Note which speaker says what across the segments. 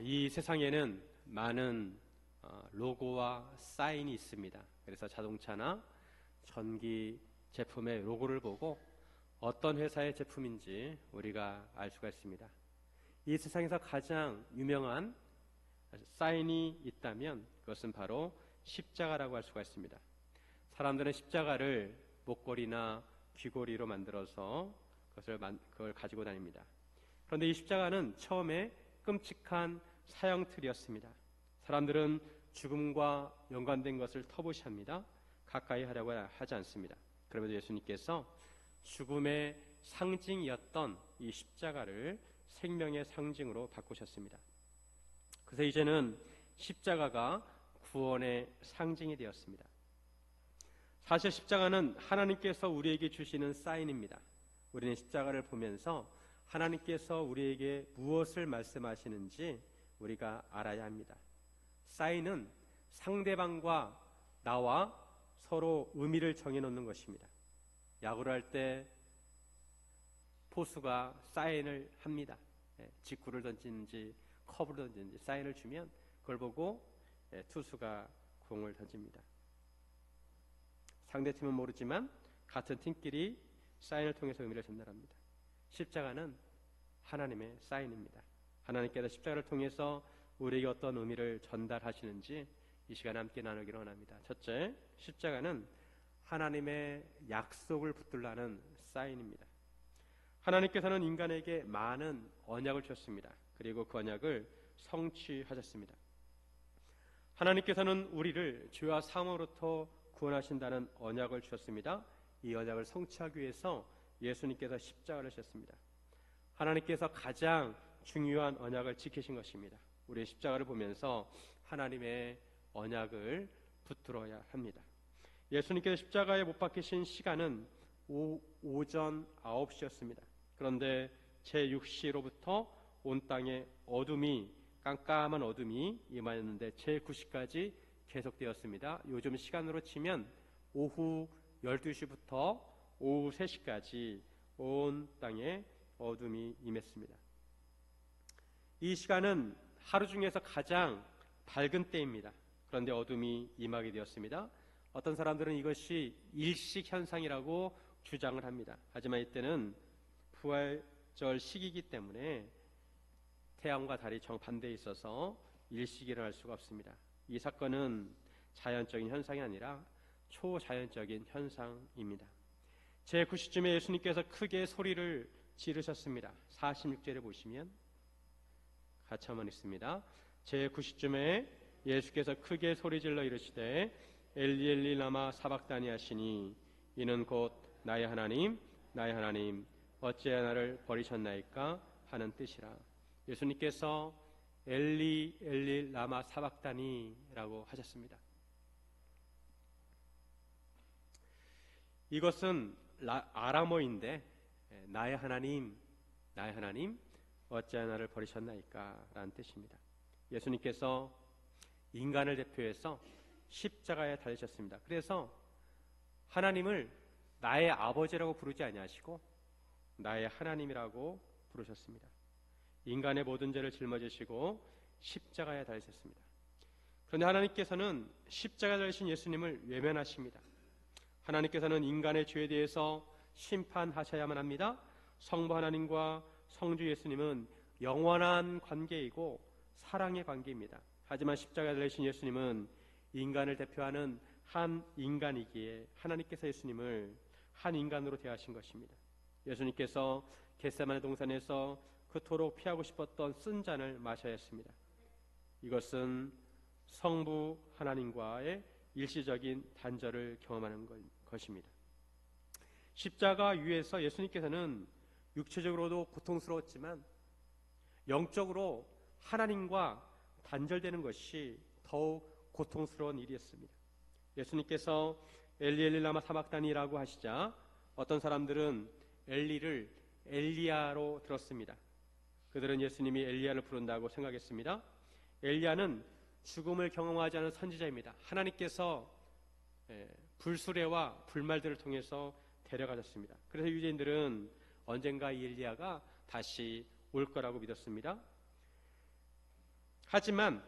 Speaker 1: 이 세상에는 많은 로고와 사인이 있습니다. 그래서 자동차나 전기 제품의 로고를 보고 어떤 회사의 제품인지 우리가 알 수가 있습니다. 이 세상에서 가장 유명한 사인이 있다면 그것은 바로 십자가라고 할 수가 있습니다. 사람들은 십자가를 목걸이나 귀걸이로 만들어서 그걸 가지고 다닙니다. 그런데 이 십자가는 처음에 끔찍한 사형틀이었습니다. 사람들은 죽음과 연관된 것을 터부시합니다. 가까이 하려고 하지 않습니다. 그럼에도 예수님께서 죽음의 상징이었던 이 십자가를 생명의 상징으로 바꾸셨습니다. 그래서 이제는 십자가가 구원의 상징이 되었습니다. 사실 십자가는 하나님께서 우리에게 주시는 사인입니다. 우리는 십자가를 보면서 하나님께서 우리에게 무엇을 말씀하시는지 우리가 알아야 합니다. 사인은 상대방과 나와 서로 의미를 정해놓는 것입니다. 야구를 할 때 포수가 사인을 합니다. 직구를 던지는지 커브를 던지는지 사인을 주면 그걸 보고 투수가 공을 던집니다. 상대팀은 모르지만 같은 팀끼리 사인을 통해서 의미를 전달합니다. 십자가는 하나님의 사인입니다. 하나님께서 십자가를 통해서 우리에게 어떤 의미를 전달하시는지 이 시간에 함께 나누기를 원합니다. 첫째, 십자가는 하나님의 약속을 붙들라는 사인입니다. 하나님께서는 인간에게 많은 언약을 주셨습니다. 그리고 그 언약을 성취하셨습니다. 하나님께서는 우리를 죄와 사망으로부터 구원하신다는 언약을 주셨습니다. 이 언약을 성취하기 위해서 예수님께서 십자가를 지셨습니다. 하나님께서 가장 중요한 언약을 지키신 것입니다. 우리의 십자가를 보면서 하나님의 언약을 붙들어야 합니다. 예수님께서 십자가에 못 박히신 시간은 오전 9시였습니다. 그런데 제6시로부터 온 땅에 깜깜한 어둠이 임하였는데 제9시까지 계속되었습니다. 요즘 시간으로 치면 오후 12시부터 오후 3시까지 온 땅에 어둠이 임했습니다. 이 시간은 하루 중에서 가장 밝은 때입니다. 그런데 어둠이 임하게 되었습니다. 어떤 사람들은 이것이 일식 현상이라고 주장을 합니다. 하지만 이때는 부활절 시기이기 때문에 태양과 달이 정반대에 있어서 일식이 일어날 수가 없습니다. 이 사건은 자연적인 현상이 아니라 초자연적인 현상입니다. 제9시쯤에 예수님께서 크게 소리를 지르셨습니다. 46절에 보시면 같이 한번 읽습니다. 제9시쯤에 예수께서 크게 소리질러 이르시되 엘리 엘리 라마 사박다니 하시니 이는 곧 나의 하나님 어찌하여 나를 버리셨나이까 하는 뜻이라. 예수님께서 엘리 엘리 라마 사박다니라고 하셨습니다. 이것은 아람어인데 나의 하나님 어찌하여 나를 버리셨나이까 라는 뜻입니다. 예수님께서 인간을 대표해서 십자가에 달리셨습니다. 그래서 하나님을 나의 아버지라고 부르지 아니하시고 나의 하나님이라고 부르셨습니다. 인간의 모든 죄를 짊어지시고 십자가에 달리셨습니다. 그런데 하나님께서는 십자가에 달리신 예수님을 외면하십니다. 하나님께서는 인간의 죄에 대해서 심판하셔야만 합니다. 성부 하나님과 성주 예수님은 영원한 관계이고 사랑의 관계입니다. 하지만 십자가에 달리신 예수님은 인간을 대표하는 한 인간이기에 하나님께서 예수님을 한 인간으로 대하신 것입니다. 예수님께서 겟세마네 동산에서 그토록 피하고 싶었던 쓴 잔을 마셔야 했습니다. 이것은 성부 하나님과의 일시적인 단절을 경험하는 것입니다. 십자가 위에서 예수님께서는 육체적으로도 고통스러웠지만 영적으로 하나님과 단절되는 것이 더욱 고통스러운 일이었습니다. 예수님께서 엘리 엘리 라마 사박다니라고 하시자 어떤 사람들은 엘리를 엘리야로 들었습니다. 그들은 예수님이 엘리야를 부른다고 생각했습니다. 엘리야는 죽음을 경험하지 않은 선지자입니다. 하나님께서 불수레와 불말들을 통해서 데려가셨습니다. 그래서 유대인들은 언젠가 이 엘리야가 다시 올 거라고 믿었습니다. 하지만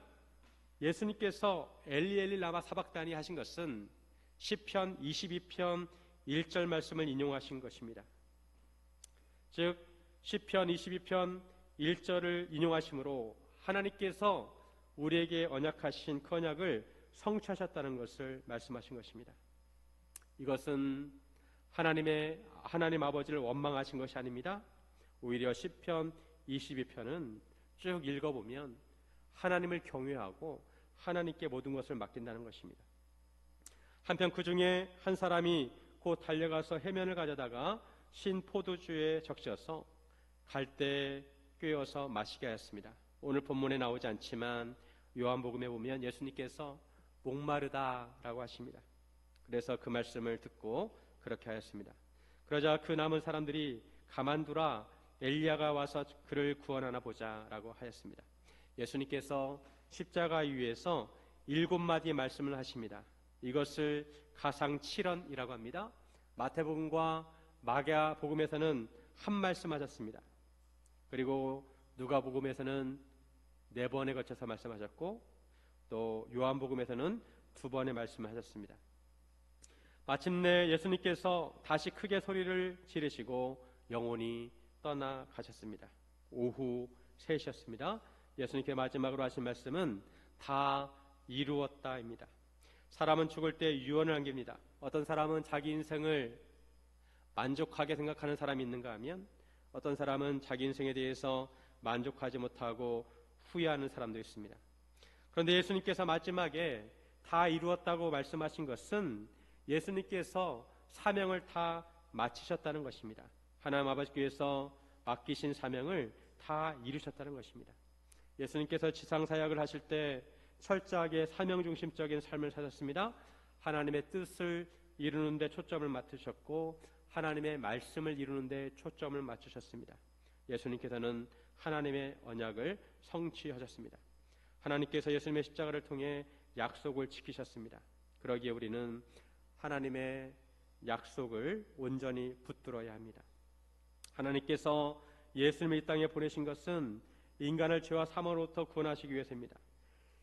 Speaker 1: 예수님께서 엘리 엘리 라마 사박다니 하신 것은 시편 22편 1절 말씀을 인용하신 것입니다. 즉 시편 22편 1절을 인용하심으로 하나님께서 우리에게 언약하신 그 언약을 성취하셨다는 것을 말씀하신 것입니다. 이것은 하나님 아버지를 원망하신 것이 아닙니다. 오히려 시편 22편은 쭉 읽어보면 하나님을 경외하고 하나님께 모든 것을 맡긴다는 것입니다. 한편 그 중에 한 사람이 곧 달려가서 해면을 가져다가 신 포도주에 적셔서 갈대에 꿰어서 마시게 하였습니다. 오늘 본문에 나오지 않지만 요한복음에 보면 예수님께서 목마르다라고 하십니다. 그래서 그 말씀을 듣고 그렇게 하였습니다. 그러자 그 남은 사람들이 가만두라, 엘리야가 와서 그를 구원하나 보자라고 하였습니다. 예수님께서 십자가 위에서 7마디의 말씀을 하십니다. 이것을 가상 7언이라고 합니다. 마태복음과 마가복음에서는 한 말씀 하셨습니다. 그리고 누가복음에서는 4번에 걸쳐서 말씀하셨고 또 요한복음에서는 2번의 말씀을 하셨습니다. 마침내 예수님께서 다시 크게 소리를 지르시고 영원히 떠나가셨습니다. 오후 3시였습니다. 예수님께 마지막으로 하신 말씀은 다 이루었다입니다. 사람은 죽을 때 유언을 남깁니다. 어떤 사람은 자기 인생을 만족하게 생각하는 사람이 있는가 하면 어떤 사람은 자기 인생에 대해서 만족하지 못하고 후회하는 사람도 있습니다. 그런데 예수님께서 마지막에 다 이루었다고 말씀하신 것은 예수님께서 사명을 다 마치셨다는 것입니다. 하나님 아버지께서 맡기신 사명을 다 이루셨다는 것입니다. 예수님께서 지상사역을 하실 때 철저하게 사명중심적인 삶을 사셨습니다. 하나님의 뜻을 이루는 데 초점을 맞추셨고 하나님의 말씀을 이루는 데 초점을 맞추셨습니다. 예수님께서는 하나님의 언약을 성취하셨습니다. 하나님께서 예수님의 십자가를 통해 약속을 지키셨습니다. 그러기에 우리는 하나님의 약속을 온전히 붙들어야 합니다. 하나님께서 예수님을 이 땅에 보내신 것은 인간을 죄와 사망으로부터 구원하시기 위해서입니다.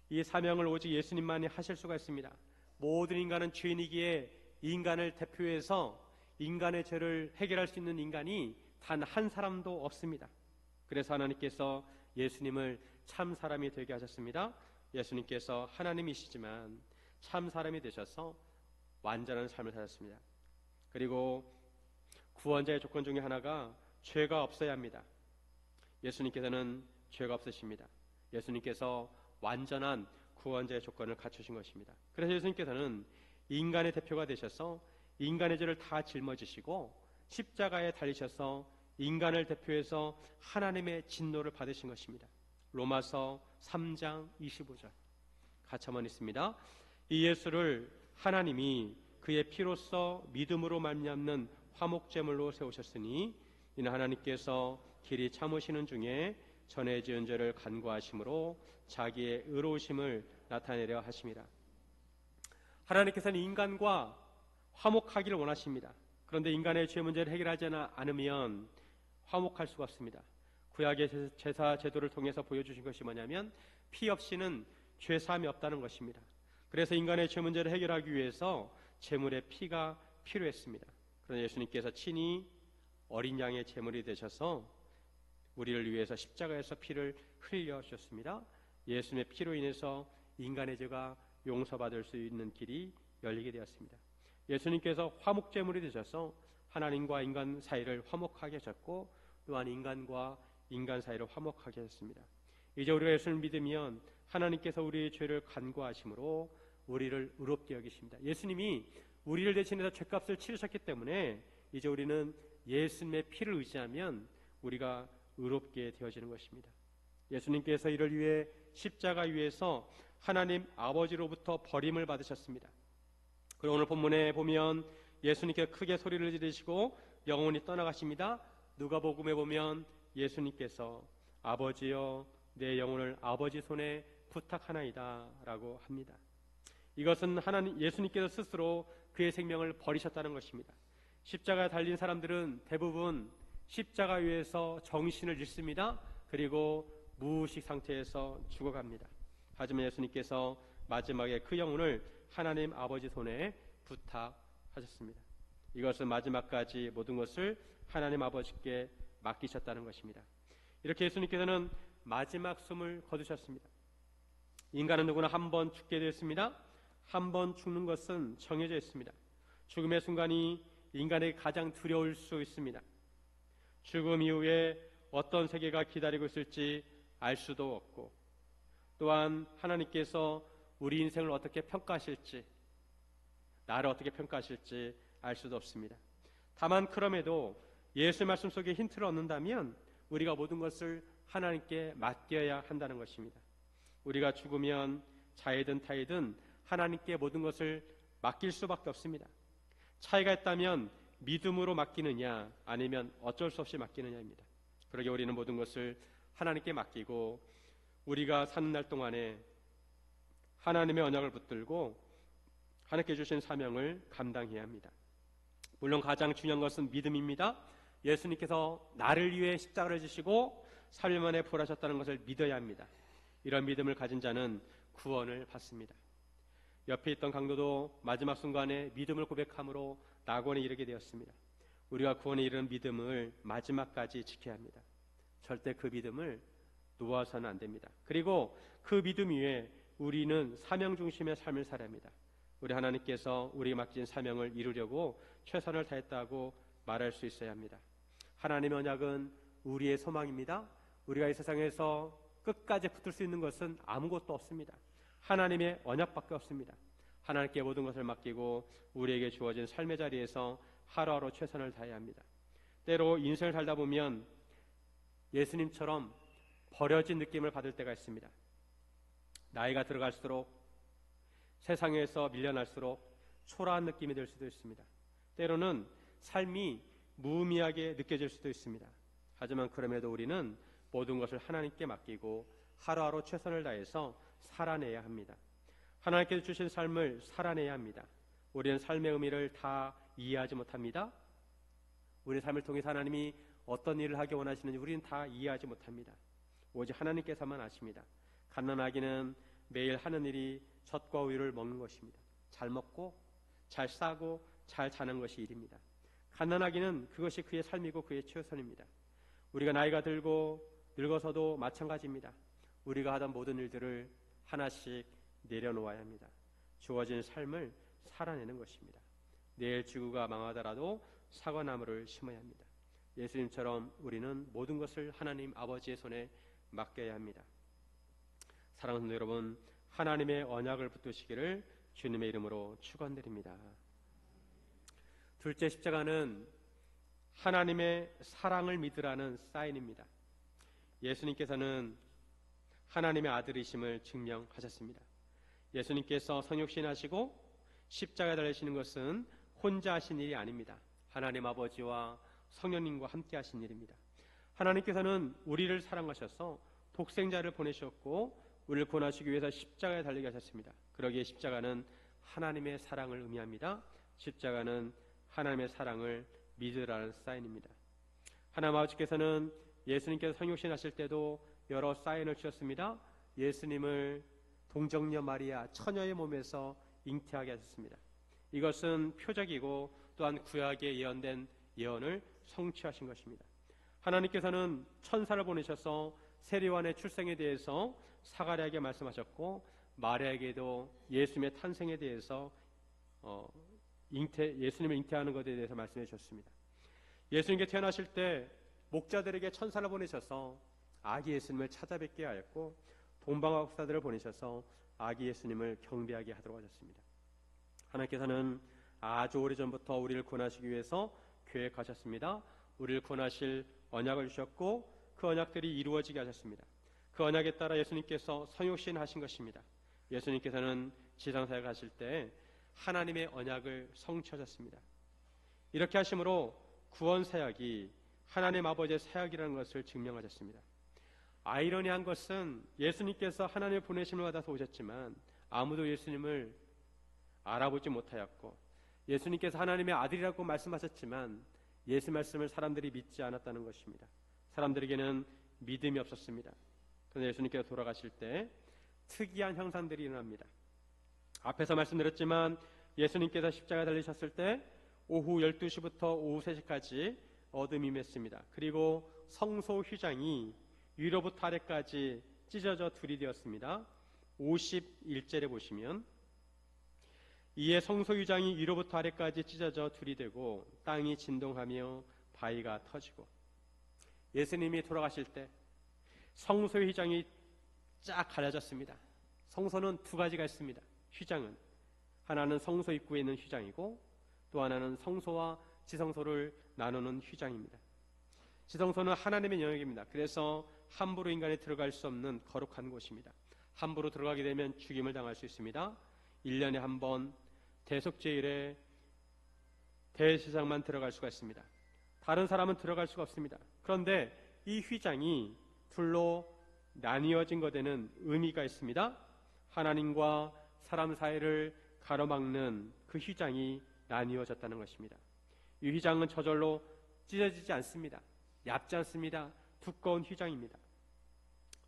Speaker 1: 이 사명을 오직 예수님만이 하실 수가 있습니다. 모든 인간은 죄인이기에 인간을 대표해서 인간의 죄를 해결할 수 있는 인간이 단 한 사람도 없습니다. 그래서 하나님께서 예수님을 참 사람이 되게 하셨습니다. 예수님께서 하나님이시지만 참 사람이 되셔서 완전한 삶을 사셨습니다. 그리고 구원자의 조건 중에 하나가 죄가 없어야 합니다. 예수님께서는 죄가 없으십니다. 예수님께서 완전한 구원자의 조건을 갖추신 것입니다. 그래서 예수님께서는 인간의 대표가 되셔서 인간의 죄를 다 짊어지시고 십자가에 달리셔서 인간을 대표해서 하나님의 진노를 받으신 것입니다. 로마서 3장 25절 같이 한번 있습니다. 이 예수를 하나님이 그의 피로써 믿음으로 말미암는 화목제물로 세우셨으니 이는 하나님께서 길이 참으시는 중에 전에 지은 죄를 간구하심으로 자기의 의로우심을 나타내려 하심이라. 하나님께서는 인간과 화목하기를 원하십니다. 그런데 인간의 죄 문제를 해결하지 않으면 화목할 수가 없습니다. 구약의 제사 제도를 통해서 보여주신 것이 뭐냐면 피 없이는 죄 사함이 없다는 것입니다. 그래서 인간의 죄 문제를 해결하기 위해서 제물의 피가 필요했습니다. 그런데 예수님께서 친히 어린 양의 제물이 되셔서 우리를 위해서 십자가에서 피를 흘려 주셨습니다. 예수님의 피로 인해서 인간의 죄가 용서받을 수 있는 길이 열리게 되었습니다. 예수님께서 화목제물이 되셔서 하나님과 인간 사이를 화목하게 하셨고 또한 인간과 인간 사이를 화목하게 하셨습니다. 이제 우리가 예수를 믿으면 하나님께서 우리의 죄를 간구하심으로 우리를 의롭게 여기십니다. 예수님이 우리를 대신해서 죄값을 치르셨기 때문에 이제 우리는 예수님의 피를 의지하면 우리가 의롭게 되어지는 것입니다. 예수님께서 이를 위해 십자가 위에서 하나님 아버지로부터 버림을 받으셨습니다. 그리고 오늘 본문에 보면 예수님께서 크게 소리를 지르시고 영원히 떠나가십니다. 누가복음에 보면 예수님께서 아버지여 내 영혼을 아버지 손에 부탁하나이다 라고 합니다. 이것은 예수님께서 스스로 그의 생명을 버리셨다는 것입니다. 십자가에 달린 사람들은 대부분 십자가 위에서 정신을 잃습니다. 그리고 무의식 상태에서 죽어갑니다. 하지만 예수님께서 마지막에 그 영혼을 하나님 아버지 손에 부탁하셨습니다. 이것은 마지막까지 모든 것을 하나님 아버지께 맡기셨다는 것입니다. 이렇게 예수님께서는 마지막 숨을 거두셨습니다. 인간은 누구나 한 번 죽게 되었습니다. 한 번 죽는 것은 정해져 있습니다. 죽음의 순간이 인간에게 가장 두려울 수 있습니다. 죽음 이후에 어떤 세계가 기다리고 있을지 알 수도 없고, 또한 하나님께서 우리 인생을 어떻게 평가하실지, 나를 어떻게 평가하실지 알 수도 없습니다. 다만 그럼에도 예수의 말씀 속에 힌트를 얻는다면 우리가 모든 것을 하나님께 맡겨야 한다는 것입니다. 우리가 죽으면 자이든 타이든 하나님께 모든 것을 맡길 수밖에 없습니다. 차이가 있다면 믿음으로 맡기느냐 아니면 어쩔 수 없이 맡기느냐입니다. 그러게 우리는 모든 것을 하나님께 맡기고 우리가 사는 날 동안에 하나님의 언약을 붙들고 하나님께 주신 사명을 감당해야 합니다. 물론 가장 중요한 것은 믿음입니다. 예수님께서 나를 위해 십자가를 지시고 3일 만에 부활하셨다는 것을 믿어야 합니다. 이런 믿음을 가진 자는 구원을 받습니다. 옆에 있던 강도도 마지막 순간에 믿음을 고백함으로 낙원에 이르게 되었습니다. 우리가 구원에 이르는 믿음을 마지막까지 지켜야 합니다. 절대 그 믿음을 놓아서는 안 됩니다. 그리고 그 믿음 위에 우리는 사명 중심의 삶을 살아야 합니다. 우리 하나님께서 우리에게 맡긴 사명을 이루려고 최선을 다했다고 말할 수 있어야 합니다. 하나님의 언약은 우리의 소망입니다. 우리가 이 세상에서 끝까지 붙을 수 있는 것은 아무것도 없습니다. 하나님의 언약밖에 없습니다. 하나님께 모든 것을 맡기고 우리에게 주어진 삶의 자리에서 하루하루 최선을 다해야 합니다. 때로 인생을 살다 보면 예수님처럼 버려진 느낌을 받을 때가 있습니다. 나이가 들어갈수록 세상에서 밀려날수록 초라한 느낌이 들 수도 있습니다. 때로는 삶이 무의미하게 느껴질 수도 있습니다. 하지만 그럼에도 우리는 모든 것을 하나님께 맡기고 하루하루 최선을 다해서 살아내야 합니다. 하나님께서 주신 삶을 살아내야 합니다. 우리는 삶의 의미를 다 이해하지 못합니다. 우리 삶을 통해서 하나님이 어떤 일을 하기 원하시는지 우리는 다 이해하지 못합니다. 오직 하나님께서만 아십니다. 갓난아기는 매일 하는 일이 젖과 우유를 먹는 것입니다. 잘 먹고 잘 싸고 잘 자는 것이 일입니다. 갓난아기는 그것이 그의 삶이고 그의 최선입니다. 우리가 나이가 들고 늙어서도 마찬가지입니다. 우리가 하던 모든 일들을 하나씩 내려놓아야 합니다. 주어진 삶을 살아내는 것입니다. 내일 지구가 망하더라도 사과나무를 심어야 합니다. 예수님처럼 우리는 모든 것을 하나님 아버지의 손에 맡겨야 합니다. 사랑하는 여러분, 하나님의 언약을 붙드시기를 주님의 이름으로 축원드립니다. 둘째 십자가는 하나님의 사랑을 믿으라는 사인입니다. 예수님께서는 하나님의 아들이심을 증명하셨습니다. 예수님께서 성육신하시고 십자가에 달리시는 것은 혼자 하신 일이 아닙니다. 하나님 아버지와 성령님과 함께 하신 일입니다. 하나님께서는 우리를 사랑하셔서 독생자를 보내셨고 우리를 구원하시기 위해서 십자가에 달리게 하셨습니다. 그러기에 십자가는 하나님의 사랑을 의미합니다. 십자가는 하나님의 사랑을 믿으라는 사인입니다. 하나님 아버지께서는 예수님께서 성육신하실 때도 여러 사인을 주셨습니다. 예수님을 동정녀 마리아 처녀의 몸에서 잉태하게 하셨습니다. 이것은 표적이고 또한 구약에 예언된 예언을 성취하신 것입니다. 하나님께서는 천사를 보내셔서 세리완의 출생에 대해서 사가랴에게 말씀하셨고 마리아에게도 예수님의 탄생에 대해서 예수님을 잉태하는 것에 대해서 말씀해 주셨습니다. 예수님께 태어나실 때 목자들에게 천사를 보내셔서 아기 예수님을 찾아뵙게 하였고 동방화 국사들을 보내셔서 아기 예수님을 경배하게 하도록 하셨습니다. 하나님께서는 아주 오래전부터 우리를 구원하시기 위해서 계획하셨습니다. 우리를 구원하실 언약을 주셨고 그 언약들이 이루어지게 하셨습니다. 그 언약에 따라 예수님께서 성육신 하신 것입니다. 예수님께서는 지상사역을 하실 때 하나님의 언약을 성취하셨습니다. 이렇게 하심으로 구원 사역이 하나님 아버지의 사역이라는 것을 증명하셨습니다. 아이러니한 것은 예수님께서 하나님의 보내심을 받아서 오셨지만 아무도 예수님을 알아보지 못하였고 예수님께서 하나님의 아들이라고 말씀하셨지만 예수 말씀을 사람들이 믿지 않았다는 것입니다. 사람들에게는 믿음이 없었습니다. 그런데 예수님께서 돌아가실 때 특이한 형상들이 일어납니다. 앞에서 말씀드렸지만 예수님께서 십자가에 달리셨을 때 오후 12시부터 오후 3시까지 어둠이 임했습니다. 그리고 성소 휘장이 위로부터 아래까지 찢어져 둘이 되었습니다. 51절에 보시면 이에 성소 휘장이 위로부터 아래까지 찢어져 둘이 되고 땅이 진동하며 바위가 터지고, 예수님이 돌아가실 때 성소 휘장이 쫙 갈라졌습니다. 성소는 두 가지가 있습니다. 휘장은 하나는 성소 입구에 있는 휘장이고 또 하나는 성소와 지성소를 나누는 휘장입니다. 지성소는 하나님의 영역입니다. 그래서 함부로 인간이 들어갈 수 없는 거룩한 곳입니다. 함부로 들어가게 되면 죽임을 당할 수 있습니다. 1년에 한 번 대속제일에 대제사장만 들어갈 수가 있습니다. 다른 사람은 들어갈 수가 없습니다. 그런데 이 휘장이 둘로 나뉘어진 것에는 의미가 있습니다. 하나님과 사람 사이를 가로막는 그 휘장이 나뉘어졌다는 것입니다. 이 휘장은 저절로 찢어지지 않습니다. 얇지 않습니다. 두꺼운 휘장입니다.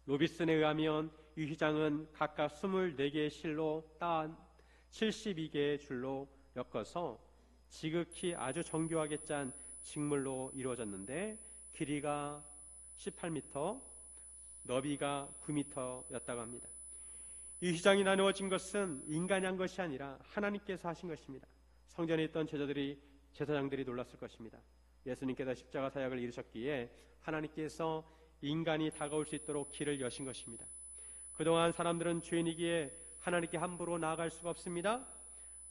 Speaker 1: 로비슨에 의하면 이 휘장은 각각 24개의 실로 딴 72개의 줄로 엮어서 지극히 아주 정교하게 짠 직물로 이루어졌는데 길이가 18m, 너비가 9m였다고 합니다. 이 휘장이 나누어진 것은 인간이 한 것이 아니라 하나님께서 하신 것입니다. 성전에 있던 제사장들이 놀랐을 것입니다. 예수님께서 십자가 사역을 이루셨기에 하나님께서 인간이 다가올 수 있도록 길을 여신 것입니다. 그동안 사람들은 죄인이기에 하나님께 함부로 나아갈 수가 없습니다.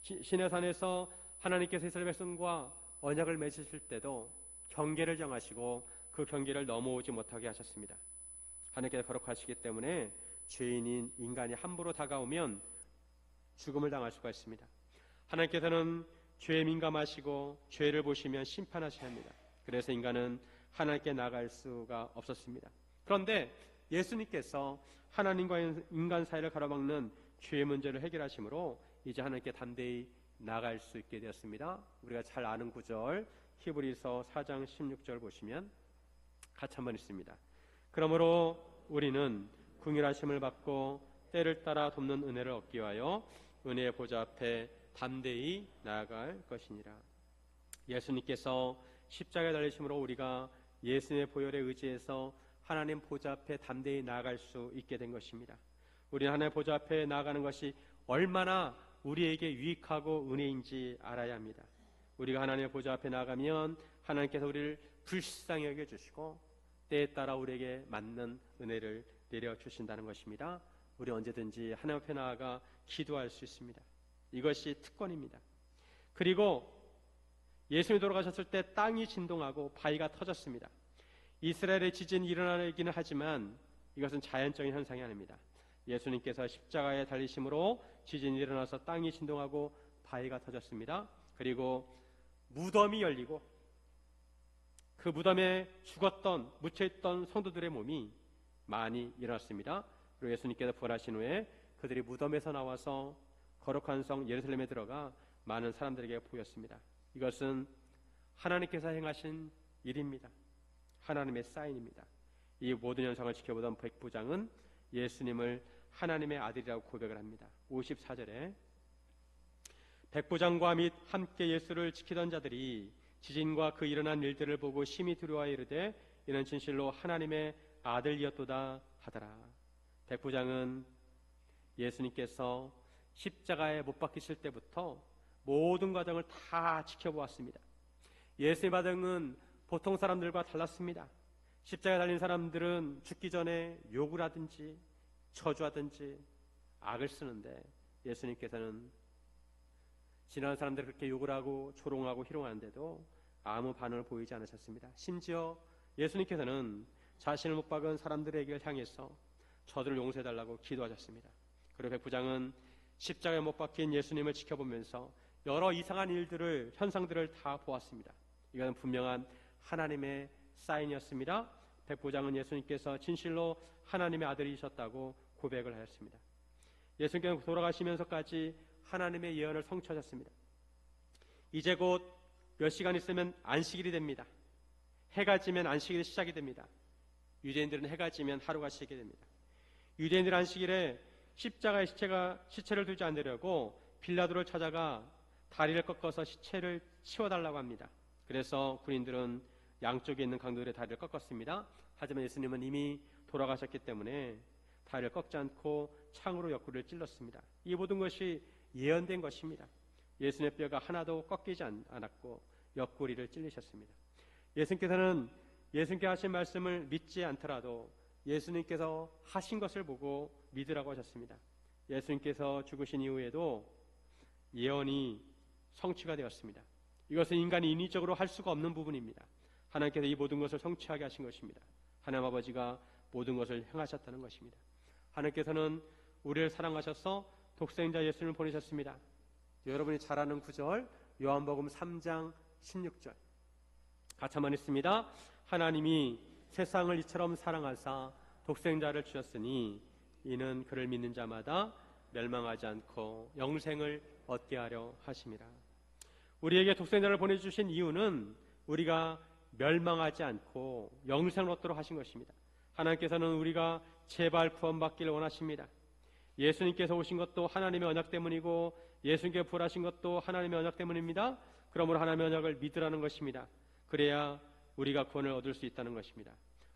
Speaker 1: 시내산에서 하나님께서 이스라엘 백성과 언약을 맺으실 때도 경계를 정하시고 그 경계를 넘어오지 못하게 하셨습니다. 하나님께서 거룩하시기 때문에 죄인인 인간이 함부로 다가오면 죽음을 당할 수가 있습니다. 하나님께서는 죄에 민감하시고 죄를 보시면 심판하셔야 합니다. 그래서 인간은 하나님께 나갈 수가 없었습니다. 그런데 예수님께서 하나님과 인간 사이를 가로막는 죄의 문제를 해결하심으로 이제 하나님께 담대히 나갈 수 있게 되었습니다. 우리가 잘 아는 구절 히브리서 4장 16절 보시면 같이 한번 읽습니다. 그러므로 우리는 긍휼하심을 받고 때를 따라 돕는 은혜를 얻기 위하여 은혜의 보좌 앞에 담대히 나아갈 것이니라. 예수님께서 십자가에 달리심으로 우리가 예수님의 보혈에 의지해서 하나님 보좌 앞에 담대히 나아갈 수 있게 된 것입니다. 우리는 하나님의 보좌 앞에 나아가는 것이 얼마나 우리에게 유익하고 은혜인지 알아야 합니다. 우리가 하나님의 보좌 앞에 나아가면 하나님께서 우리를 불쌍히 여겨주시고 때에 따라 우리에게 맞는 은혜를 내려주신다는 것입니다. 우리 언제든지 하나님 앞에 나아가 기도할 수 있습니다. 이것이 특권입니다. 그리고 예수님이 돌아가셨을 때 땅이 진동하고 바위가 터졌습니다. 이스라엘의 지진이 일어나기는 하지만 이것은 자연적인 현상이 아닙니다. 예수님께서 십자가에 달리심으로 지진이 일어나서 땅이 진동하고 바위가 터졌습니다. 그리고 무덤이 열리고 그 무덤에 죽었던 묻혀있던 성도들의 몸이 많이 일어났습니다. 그리고 예수님께서 부활하신 후에 그들이 무덤에서 나와서 거룩한 성 예루살렘에 들어가 많은 사람들에게 보였습니다. 이것은 하나님께서 행하신 일입니다. 하나님의 사인입니다. 이 모든 현상을 지켜보던 백부장은 예수님을 하나님의 아들이라고 고백을 합니다. 54절에 백부장과 및 함께 예수를 지키던 자들이 지진과 그 일어난 일들을 보고 심히 두려워하여 이르되 이는 진실로 하나님의 아들이었도다 하더라. 백부장은 예수님께서 십자가에 못 박히실 때부터 모든 과정을 다 지켜보았습니다. 예수의 과정은 보통 사람들과 달랐습니다. 십자가에 달린 사람들은 죽기 전에 욕을 하든지 저주하든지 악을 쓰는데 예수님께서는 지나가는 사람들이 그렇게 욕을 하고 조롱하고 희롱하는데도 아무 반응을 보이지 않으셨습니다. 심지어 예수님께서는 자신을 못 박은 사람들에게 향해서 저들을 용서해달라고 기도하셨습니다. 그리고 백부장은 십자가에 못 박힌 예수님을 지켜보면서 여러 이상한 일들을, 현상들을 다 보았습니다. 이것은 분명한 하나님의 사인이었습니다. 백부장은 예수님께서 진실로 하나님의 아들이셨다고 고백을 하였습니다. 예수님께서 돌아가시면서까지 하나님의 예언을 성취하셨습니다. 이제 곧 몇 시간 있으면 안식일이 됩니다. 해가 지면 안식일이 시작이 됩니다. 유대인들은 해가 지면 하루가 쉬게 됩니다. 유대인들 안식일에 십자가에 시체를 두지 않으려고 빌라도를 찾아가 다리를 꺾어서 시체를 치워달라고 합니다. 그래서 군인들은 양쪽에 있는 강도들의 다리를 꺾었습니다. 하지만 예수님은 이미 돌아가셨기 때문에 다리를 꺾지 않고 창으로 옆구리를 찔렀습니다. 이 모든 것이 예언된 것입니다. 예수님의 뼈가 하나도 꺾이지 않았고 옆구리를 찔리셨습니다. 예수님께서는 예수님께 하신 말씀을 믿지 않더라도 예수님께서 하신 것을 보고 믿으라고 하셨습니다. 예수님께서 죽으신 이후에도 예언이 성취가 되었습니다. 이것은 인간이 인위적으로 할 수가 없는 부분입니다. 하나님께서 이 모든 것을 성취하게 하신 것입니다. 하나님 아버지가 모든 것을 행하셨다는 것입니다. 하나님께서는 우리를 사랑하셔서 독생자 예수님을 보내셨습니다. 여러분이 잘 아는 구절 요한복음 3장 16절 같이 한번 읽습니다. 하나님이 세상을 이처럼 사랑하사 독생자를 주셨으니 이는 그를 믿는 자마다 멸망하지 않고 영생을 얻게 하려 하심이라. 우리에게 독생자를 보내주신 이유는 우리가 멸망하지 않고 영생을 얻도록 하신 것입니다. 하나님께서는 우리가 제발 구원받기를 원하십니다. 예수님께서 오신 것도 하나님의 언약 때문이고 예수님께 부활하신 것도 하나님의 언약 때문입니다. 그러므로 하나님의 언약을 믿으라는 것입니다. 그래야 우리가 구원을 얻을 수 있다는 것입니다.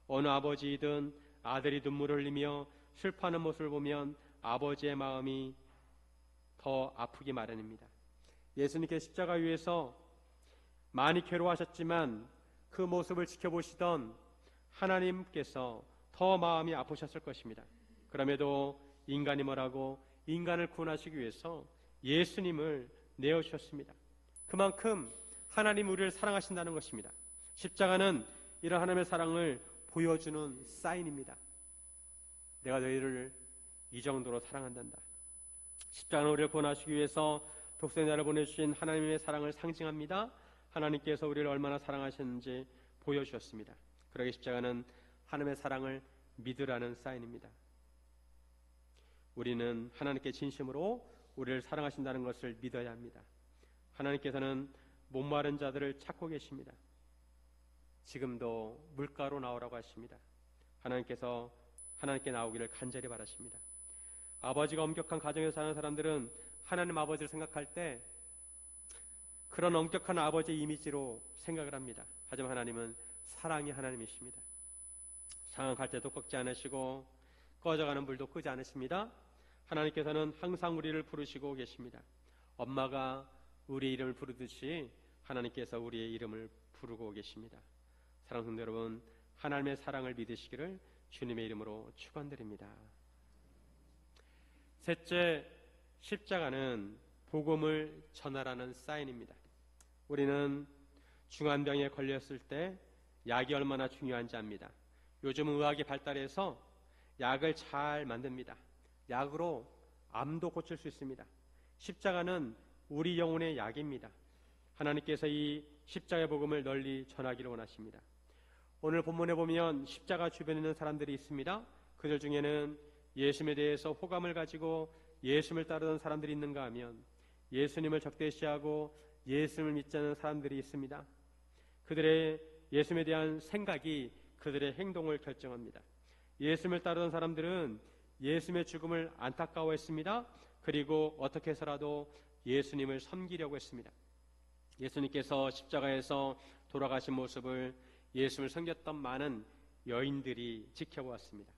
Speaker 1: 어느 아버지이든 아들이 눈물을 흘리며 슬퍼하는 모습을 보면 아버지의 마음이 더 아프기 마련입니다. 예수님께서 십자가 위에서 많이 괴로워하셨지만 그 모습을 지켜보시던 하나님께서 더 마음이 아프셨을 것입니다. 그럼에도 인간이 뭐라고 인간을 구원하시기 위해서 예수님을 내어주셨습니다. 그만큼 하나님 우리를 사랑하신다는 것입니다. 십자가는 이런 하나님의 사랑을 보여주는 사인입니다. 내가 너희를 이 정도로 사랑한단다. 십자가는 우리를 구원하시기 위해서 독생자를 보내주신 하나님의 사랑을 상징합니다. 하나님께서 우리를 얼마나 사랑하셨는지 보여주셨습니다. 그러기 십자가는 하나님의 사랑을 믿으라는 사인입니다. 우리는 하나님께 진심으로 우리를 사랑하신다는 것을 믿어야 합니다. 하나님께서는 목마른 자들을 찾고 계십니다. 지금도 물가로 나오라고 하십니다. 하나님께 나오기를 간절히 바라십니다. 아버지가 엄격한 가정에서 사는 사람들은 하나님 아버지를 생각할 때 그런 엄격한 아버지의 이미지로 생각을 합니다. 하지만 하나님은 사랑의 하나님이십니다. 상황할 때도 꺾지 않으시고 꺼져가는 불도 끄지 않으십니다. 하나님께서는 항상 우리를 부르시고 계십니다. 엄마가 우리의 이름을 부르듯이 하나님께서 우리의 이름을 부르고 계십니다. 사랑하는 성도 여러분, 하나님의 사랑을 믿으시기를 주님의 이름으로 축원드립니다. 셋째, 십자가는 복음을 전하라는 사인입니다. 우리는 중환병에 걸렸을 때 약이 얼마나 중요한지 압니다. 요즘 의학이 발달해서 약을 잘 만듭니다. 약으로 암도 고칠 수 있습니다. 십자가는 우리 영혼의 약입니다. 하나님께서 이 십자가의 복음을 널리 전하기를 원하십니다. 오늘 본문에 보면 십자가 주변에 있는 사람들이 있습니다. 그들 중에는 예수님에 대해서 호감을 가지고 예수님을 따르던 사람들이 있는가 하면 예수님을 적대시하고 예수님을 믿지 않는 사람들이 있습니다. 그들의 예수님에 대한 생각이 그들의 행동을 결정합니다. 예수님을 따르던 사람들은 예수님의 죽음을 안타까워했습니다. 그리고 어떻게 해서라도 예수님을 섬기려고 했습니다. 예수님께서 십자가에서 돌아가신 모습을 예수님을 섬겼던 많은 여인들이 지켜보았습니다.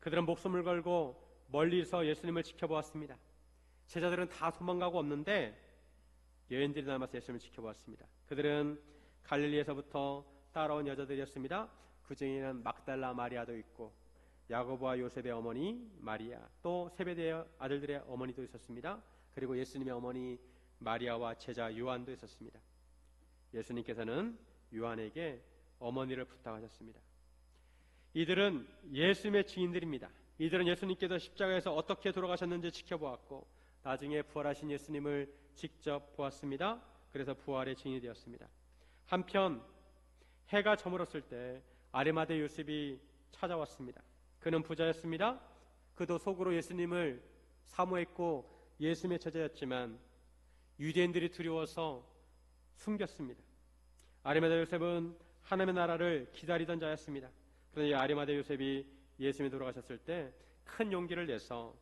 Speaker 1: 그들은 목숨을 걸고 멀리서 예수님을 지켜보았습니다. 제자들은 다 도망가고 없는데 여인들이 남아서 예수님을 지켜보았습니다. 그들은 갈릴리에서부터 따라온 여자들이었습니다. 그 중에는 막달라 마리아도 있고 야고보와 요셉의 어머니 마리아, 또 세베대의 아들들의 어머니도 있었습니다. 그리고 예수님의 어머니 마리아와 제자 요한도 있었습니다. 예수님께서는 요한에게 어머니를 부탁하셨습니다. 이들은 예수님의 증인들입니다. 이들은 예수님께서 십자가에서 어떻게 돌아가셨는지 지켜보았고 나중에 부활하신 예수님을 직접 보았습니다. 그래서 부활의 증인이 되었습니다. 한편 해가 저물었을 때 아리마대 요셉이 찾아왔습니다. 그는 부자였습니다. 그도 속으로 예수님을 사모했고 예수님의 제자였지만 유대인들이 두려워서 숨겼습니다. 아리마대 요셉은 하나님의 나라를 기다리던 자였습니다. 그런데 아리마대 요셉이 예수님이 돌아가셨을 때 큰 용기를 내서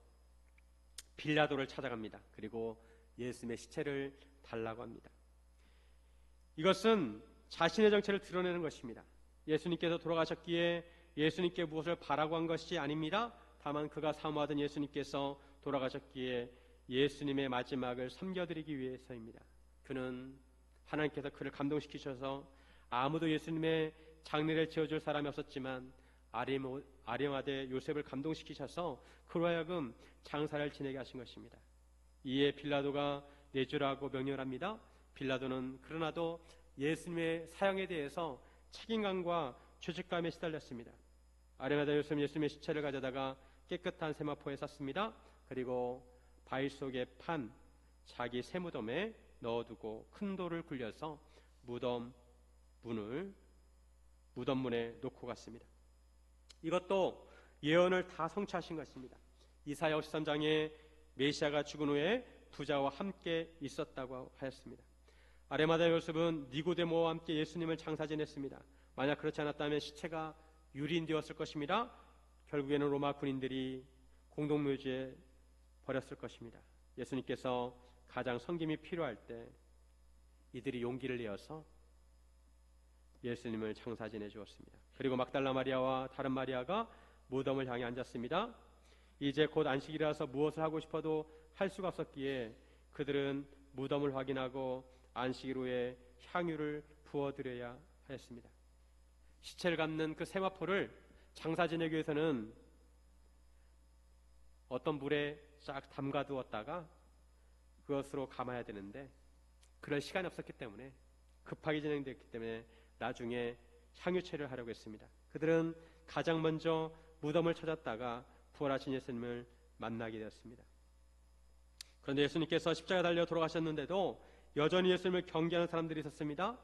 Speaker 1: 빌라도를 찾아갑니다. 그리고 예수님의 시체를 달라고 합니다. 이것은 자신의 정체를 드러내는 것입니다. 예수님께서 돌아가셨기에 예수님께 무엇을 바라고 한 것이 아닙니다. 다만 그가 사모하던 예수님께서 돌아가셨기에 예수님의 마지막을 섬겨드리기 위해서입니다. 그는 하나님께서 그를 감동시키셔서 아무도 예수님의 장례를 지어줄 사람이 없었지만 아리마대 요셉을 감동시키셔서 그로 하여금 장사를 지내게 하신 것입니다. 이에 빌라도가 내주라고 명령을 합니다. 빌라도는 그러나도 예수님의 사형에 대해서 책임감과 죄책감에 시달렸습니다. 아리마대 요셉은 예수님의 시체를 가져다가 깨끗한 세마포에 쌌습니다. 그리고 바위 속에 판 자기 세무덤에 넣어두고 큰 돌을 굴려서 무덤 문에 놓고 갔습니다. 이것도 예언을 다 성취하신 것입니다. 이사야 53장에 메시아가 죽은 후에 부자와 함께 있었다고 하였습니다. 아리마대 요셉은 니고데모와 함께 예수님을 장사 지냈습니다. 만약 그렇지 않았다면 시체가 유린되었을 것입니다. 결국에는 로마 군인들이 공동묘지에 버렸을 것입니다. 예수님께서 가장 섬김이 필요할 때 이들이 용기를 내어서 예수님을 장사 지내 주었습니다. 그리고 막달라 마리아와 다른 마리아가 무덤을 향해 앉았습니다. 이제 곧 안식이라서 무엇을 하고 싶어도 할 수가 없었기에 그들은 무덤을 확인하고 안식일 후에 향유를 부어드려야 하였습니다. 시체를 감는 그 세마포를 장사 지내기 위해서는 어떤 물에 쫙 담가두었다가 그것으로 감아야 되는데 그럴 시간이 없었기 때문에 급하게 진행됐기 때문에 나중에 향유체를 하려고 했습니다. 그들은 가장 먼저 무덤을 찾았다가 부활하신 예수님을 만나게 되었습니다. 그런데 예수님께서 십자가에 달려 돌아가셨는데도 여전히 예수님을 경계하는 사람들이 있었습니다.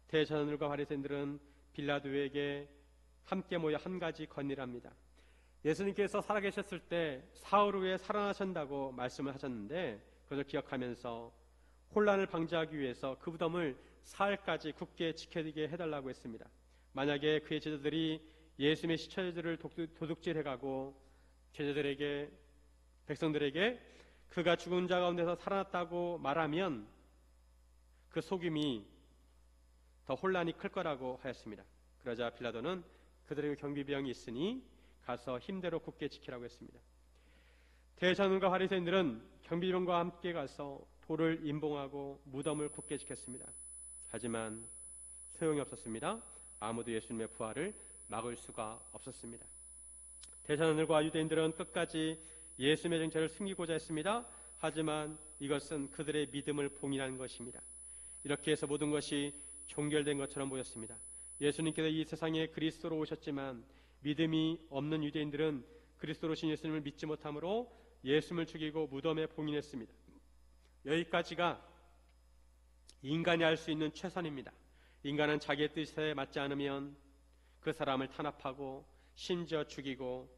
Speaker 1: 대제사장들과 바리새인들은 빌라도에게 함께 모여 한 가지 건의를 합니다. 예수님께서 살아계셨을 때 사흘 후에 살아나신다고 말씀을 하셨는데 그것을 기억하면서 혼란을 방지하기 위해서 그 무덤을 사흘까지 굳게 지켜지게 해달라고 했습니다. 만약에 그의 제자들이 예수님의 시체들을 도둑질해가고 제자들에게 백성들에게 그가 죽은 자 가운데서 살아났다고 말하면 그 속임이 더 혼란이 클 거라고 하였습니다. 그러자 빌라도는 그들에게 경비병이 있으니 가서 힘대로 굳게 지키라고 했습니다. 대제사장과 바리새인들은 경비병과 함께 가서 돌을 임봉하고 무덤을 굳게 지켰습니다. 하지만 소용이 없었습니다. 아무도 예수님의 부활을 막을 수가 없었습니다. 대제사장들과 유대인들은 끝까지 예수님의 정체를 숨기고자 했습니다. 하지만 이것은 그들의 믿음을 봉인한 것입니다. 이렇게 해서 모든 것이 종결된 것처럼 보였습니다. 예수님께서 이 세상에 그리스도로 오셨지만 믿음이 없는 유대인들은 그리스도로 오신 예수님을 믿지 못하므로 예수님을 죽이고 무덤에 봉인했습니다. 여기까지가 인간이 할 수 있는 최선입니다. 인간은 자기의 뜻에 맞지 않으면 그 사람을 탄압하고 심지어 죽이고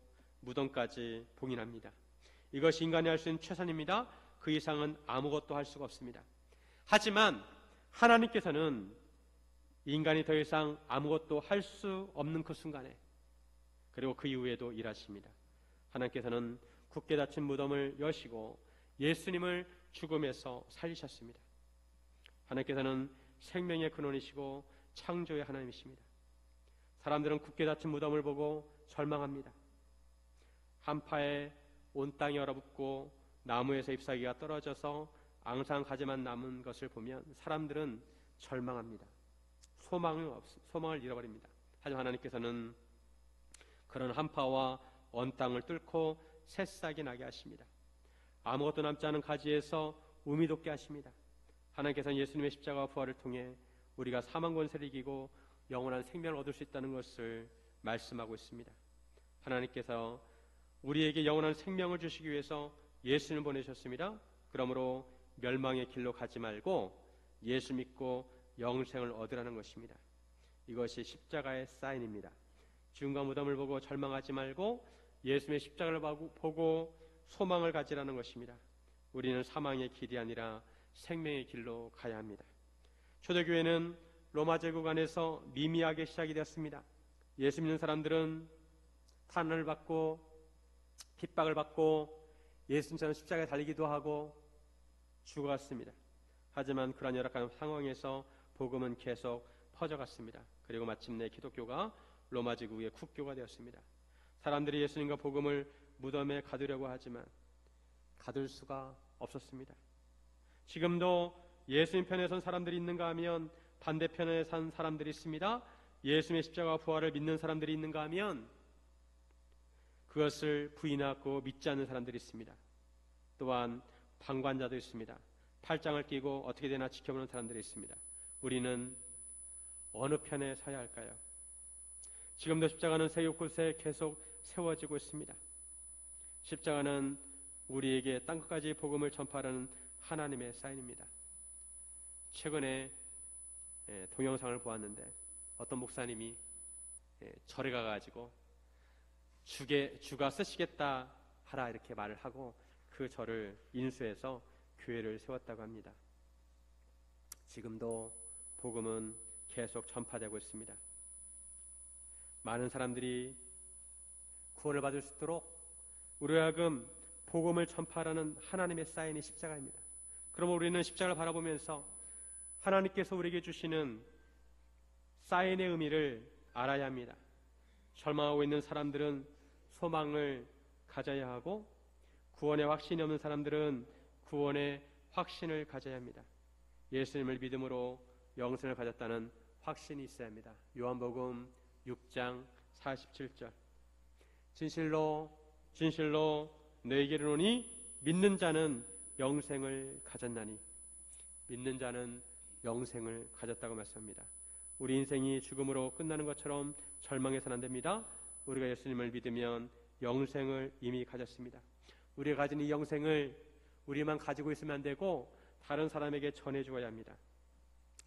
Speaker 1: 무덤까지 봉인합니다. 이것이 인간이 할 수 있는 최선입니다. 그 이상은 아무것도 할 수가 없습니다. 하지만 하나님께서는 인간이 더 이상 아무것도 할 수 없는 그 순간에 그리고 그 이후에도 일하십니다. 하나님께서는 굳게 닫힌 무덤을 여시고 예수님을 죽음에서 살리셨습니다. 하나님께서는 생명의 근원이시고 창조의 하나님이십니다. 사람들은 굳게 닫힌 무덤을 보고 절망합니다. 한파에 온 땅이 얼어붙고 나무에서 잎사귀가 떨어져서 앙상 가지만 남은 것을 보면 사람들은 절망합니다. 소망을 잃어버립니다. 하지만 하나님께서는 그런 한파와 언 땅을 뚫고 새싹이 나게 하십니다. 아무것도 남지 않은 가지에서 우미 돋게 하십니다. 하나님께서는 예수님의 십자가와 부활을 통해 우리가 사망 권세를 이기고 영원한 생명을 얻을 수 있다는 것을 말씀하고 있습니다. 하나님께서 우리에게 영원한 생명을 주시기 위해서 예수님을 보내셨습니다. 그러므로 멸망의 길로 가지 말고 예수 믿고 영생을 얻으라는 것입니다. 이것이 십자가의 사인입니다. 죽음과 무덤을 보고 절망하지 말고 예수님의 십자가를 보고 소망을 가지라는 것입니다. 우리는 사망의 길이 아니라 생명의 길로 가야 합니다. 초대교회는 로마 제국 안에서 미미하게 시작이 되었습니다. 예수 믿는 사람들은 탄원을 받고 핍박을 받고 예수님처럼 십자가에 달리기도 하고 죽어갔습니다. 하지만 그런 열악한 상황에서 복음은 계속 퍼져갔습니다. 그리고 마침내 기독교가 로마 제국의 국교가 되었습니다. 사람들이 예수님과 복음을 무덤에 가두려고 하지만 가둘 수가 없었습니다. 지금도 예수님 편에 선 사람들이 있는가 하면 반대편에 선 사람들이 있습니다. 예수님의 십자가 부활을 믿는 사람들이 있는가 하면 그것을 부인하고 믿지 않는 사람들이 있습니다. 또한 방관자도 있습니다. 팔짱을 끼고 어떻게 되나 지켜보는 사람들이 있습니다. 우리는 어느 편에 서야 할까요? 지금도 십자가는 세계 곳에 계속 세워지고 있습니다. 십자가는 우리에게 땅끝까지 복음을 전파하는 하나님의 사인입니다. 최근에 동영상을 보았는데 어떤 목사님이 절에 가가지고 주가 쓰시겠다 하라 이렇게 말을 하고 그 절을 인수해서 교회를 세웠다고 합니다. 지금도 복음은 계속 전파되고 있습니다. 많은 사람들이 구원을 받을 수 있도록 우리로 하여금 복음을 전파하라는 하나님의 사인이 십자가입니다. 그러면 우리는 십자가를 바라보면서 하나님께서 우리에게 주시는 사인의 의미를 알아야 합니다. 절망하고 있는 사람들은 소망을 가져야 하고 구원의 확신이 없는 사람들은 구원의 확신을 가져야 합니다. 예수님을 믿음으로 영생을 가졌다는 확신이 있어야 합니다. 요한복음 6장 47절 진실로 너희에게 이르노니 믿는 자는 영생을 가졌나니 믿는 자는 영생을 가졌다고 말씀합니다. 우리 인생이 죽음으로 끝나는 것처럼 절망해서는 안 됩니다. 우리가 예수님을 믿으면 영생을 이미 가졌습니다. 우리가 가진 이 영생을 우리만 가지고 있으면 안 되고 다른 사람에게 전해주어야 합니다.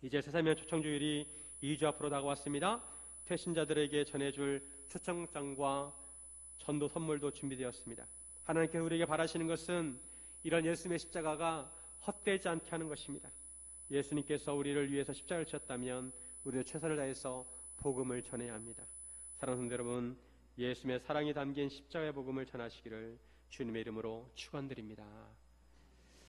Speaker 1: 이제 새3년 초청주일이 2주 앞으로 다가왔습니다. 퇴신자들에게 전해줄 초청장과 전도 선물도 준비되었습니다. 하나님께서 우리에게 바라시는 것은 이런 예수님의 십자가가 헛되지 않게 하는 것입니다. 예수님께서 우리를 위해서 십자가를 지셨다면 우리도 최선을 다해서 복음을 전해야 합니다. 사랑하는 성도 여러분, 예수님의 사랑이 담긴 십자가의 복음을 전하시기를 주님의 이름으로 축원드립니다.